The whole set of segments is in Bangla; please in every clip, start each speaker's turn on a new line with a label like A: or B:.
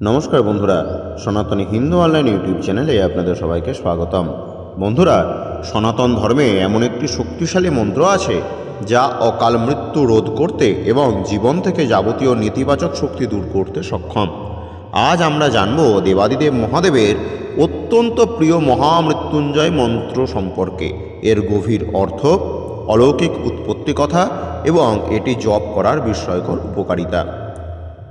A: নমস্কার বন্ধুরা, সনাতনী হিন্দু অনলাইন ইউটিউব চ্যানেলে আপনাদের সবাইকে স্বাগতম। বন্ধুরা, সনাতন ধর্মে এমন একটি শক্তিশালী মন্ত্র আছে যা অকাল মৃত্যু রোধ করতে এবং জীবন থেকে যাবতীয় নেতিবাচক শক্তি দূর করতে সক্ষম। আজ আমরা জানব দেবাদিদেব মহাদেবের অত্যন্ত প্রিয় মহামৃত্যুঞ্জয় মন্ত্র সম্পর্কে, এর গভীর অর্থ, অলৌকিক উৎপত্তি কথা এবং এটি জপ করার বিস্ময়কর উপকারিতা।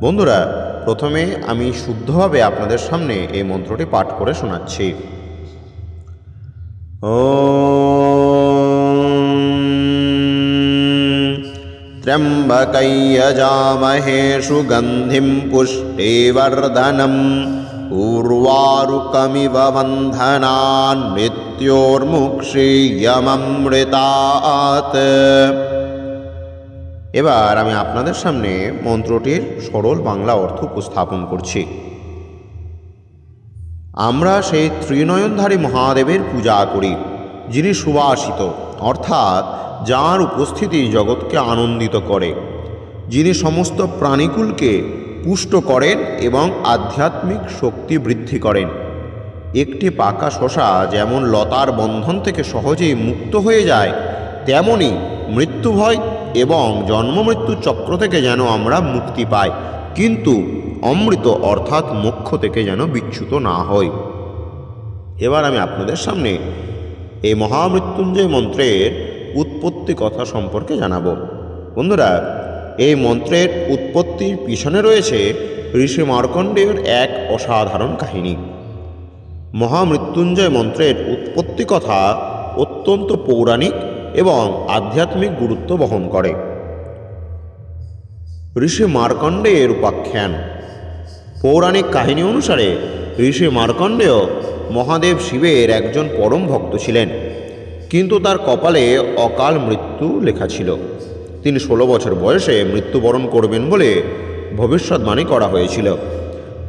A: বন্ধুরা, প্রথমে আমি শুদ্ধভাবে আপনাদের সামনে এই মন্ত্রটি পাঠ করে শোনাচ্ছি। ত্র্যম্বকং যজামহে সুগন্ধিম পুষ্টিবর্ধনম উর্বারুকমিব বন্ধনান মৃত্যোর্মুক্ষীয়মৃতাৎ। এবার আমি আপনাদের সামনে মন্ত্রটির সরল বাংলা অর্থ উপস্থাপন করছি। আমরা সেই ত্রিনয়নধারী মহাদেবের পূজা করি, যিনি সুবাসিত, অর্থাৎ যাঁর উপস্থিতি জগৎকে আনন্দিত করে, যিনি সমস্ত প্রাণীকুলকে পুষ্ট করেন এবং আধ্যাত্মিক শক্তি বৃদ্ধি করেন। একটি পাকা শশা যেমন লতার বন্ধন থেকে সহজেই মুক্ত হয়ে যায়, তেমনি মৃত্যুভয় এবং জন্মমৃত্যু চক্র থেকে যেন আমরা মুক্তি পাই, কিন্তু অমৃত অর্থাৎ মোক্ষ থেকে যেন বিচ্যুত না হই। এবার আমি আপনাদের সামনে এই মহামৃত্যুঞ্জয় মন্ত্রের উৎপত্তি কথা সম্পর্কে জানাবো। বন্ধুরা, এই মন্ত্রের উৎপত্তির পিছনে রয়েছে ঋষি মার্কণ্ডেয়ের এক অসাধারণ কাহিনী। মহামৃত্যুঞ্জয় মন্ত্রের উৎপত্তি কথা অত্যন্ত পৌরাণিক এবং আধ্যাত্মিক গুরুত্ব বহন করে। ঋষি মার্কণ্ডেয়ের উপাখ্যান। পৌরাণিক কাহিনী অনুসারে ঋষি মার্কণ্ডেয় মহাদেব শিবের একজন পরম ভক্ত ছিলেন, কিন্তু তার কপালে অকাল মৃত্যু লেখা ছিল। তিনি 16 বছর বয়সে মৃত্যুবরণ করবেন বলে ভবিষ্যৎবাণী করা হয়েছিল।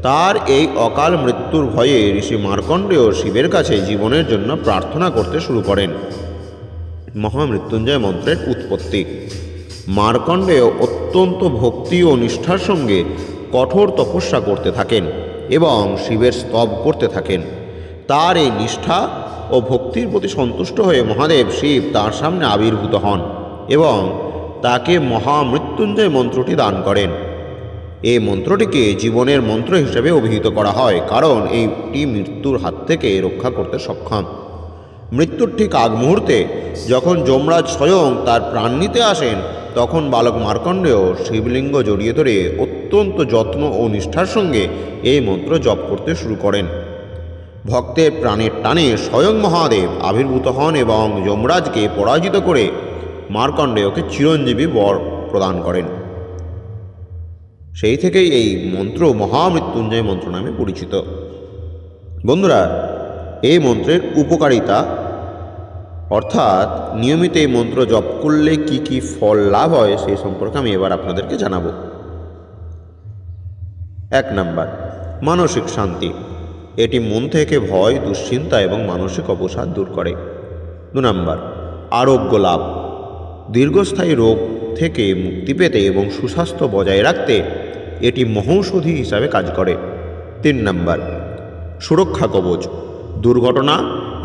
A: তার এই অকাল মৃত্যুর ভয়ে ঋষি মার্কণ্ডেয় শিবের কাছে জীবনের জন্য প্রার্থনা করতে শুরু করেন। মহামৃত্যুঞ্জয় মন্ত্রের উৎপত্তি। মার্কণ্ডেয় অত্যন্ত ভক্তি ও নিষ্ঠার সঙ্গে কঠোর তপস্যা করতে থাকেন এবং শিবের স্তব করতে থাকেন। তার এই নিষ্ঠা ও ভক্তির প্রতি সন্তুষ্ট হয়ে মহাদেব শিব তার সামনে আবির্ভূত হন এবং তাকে মহামৃত্যুঞ্জয় মন্ত্রটি দান করেন। এই মন্ত্রটিকে জীবনের মন্ত্র হিসেবে অভিহিত করা হয়, কারণ এইটি মৃত্যুর হাত থেকে রক্ষা করতে সক্ষম। মৃত্যুর ঠিক আগ মুহূর্তে যখন যমরাজ স্বয়ং তার প্রাণ নিতে আসেন, তখন বালক মার্কণ্ডেয় শিবলিঙ্গ জড়িয়ে ধরে অত্যন্ত যত্ন ও নিষ্ঠার সঙ্গে এই মন্ত্র জপ করতে শুরু করেন। ভক্তের প্রাণের টানে স্বয়ং মহাদেব আবির্ভূত হন এবং যমরাজকে পরাজিত করে মার্কণ্ডেয়কে চিরঞ্জীবী বর প্রদান করেন। সেই থেকেই এই মন্ত্র মহামৃত্যুঞ্জয় মন্ত্র নামে পরিচিত। বন্ধুরা, এই মন্ত্রের উপকারিতা অর্থাৎ নিয়মিত এই মন্ত্র জপ করলে কি কি ফল লাভ হয় সেই সম্পর্কে আমি এবার আপনাদেরকে জানাবো। 1 নাম্বার, মানসিক শান্তি। এটি মন থেকে ভয়, দুশ্চিন্তা এবং মানসিক অবসাদ দূর করে। 2 নাম্বার, আরোগ্য লাভ। দীর্ঘস্থায়ী রোগ থেকে মুক্তি পেতে এবং সুস্বাস্থ্য বজায় রাখতে এটি মহৌষধি হিসাবে কাজ করে। 3 নাম্বার, সুরক্ষা কবচ। দুর্ঘটনা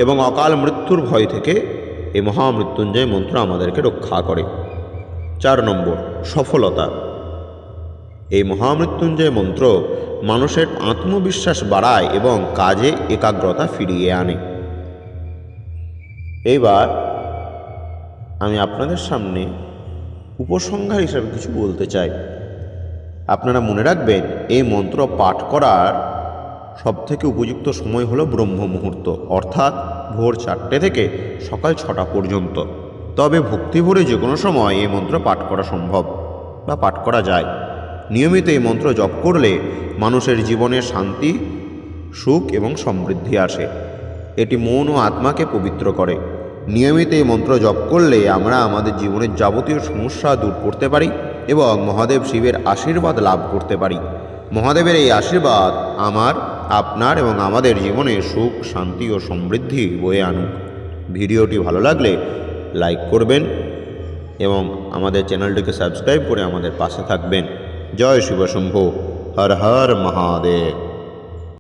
A: এবং অকাল মৃত্যুর ভয় থেকে এই মহামৃত্যুঞ্জয় মন্ত্র আমাদেরকে রক্ষা করে। 4 নম্বর, সফলতা। এই মহামৃত্যুঞ্জয় মন্ত্র মানুষের আত্মবিশ্বাস বাড়ায় এবং কাজে একাগ্রতা ফিরিয়ে আনে। এইবার আমি আপনাদের সামনে উপসংহার হিসাবে কিছু বলতে চাই। আপনারা মনে রাখবেন, এই মন্ত্র পাঠ করার সবথেকে উপযুক্ত সময় হলো ব্রহ্ম মুহূর্ত, অর্থাৎ ভোর 4টে থেকে সকাল 6টা পর্যন্ত। তবে ভক্তি ভরে যে কোনো সময় এই মন্ত্র পাঠ করা সম্ভব বা পাঠ করা যায়। নিয়মিত এই মন্ত্র জপ করলে মানুষের জীবনে শান্তি, সুখ এবং সমৃদ্ধি আসে। এটি মন ও আত্মাকে পবিত্র করে। নিয়মিত এই মন্ত্র জপ করলে আমরা আমাদের জীবনের যাবতীয় সমস্যা দূর করতে পারি এবং মহাদেব শিবের আশীর্বাদ লাভ করতে পারি। মহাদেবের এই আশীর্বাদ আমার, আপনার এবং আমাদের জীবনে সুখ, শান্তি ও সমৃদ্ধি বয়ে আনুক। ভিডিওটি ভালো লাগলে লাইক করবেন এবং আমাদের চ্যানেলটিকে সাবস্ক্রাইব করে আমাদের পাশে থাকবেন। জয় শিব শম্ভু। হর হর মহাদেব।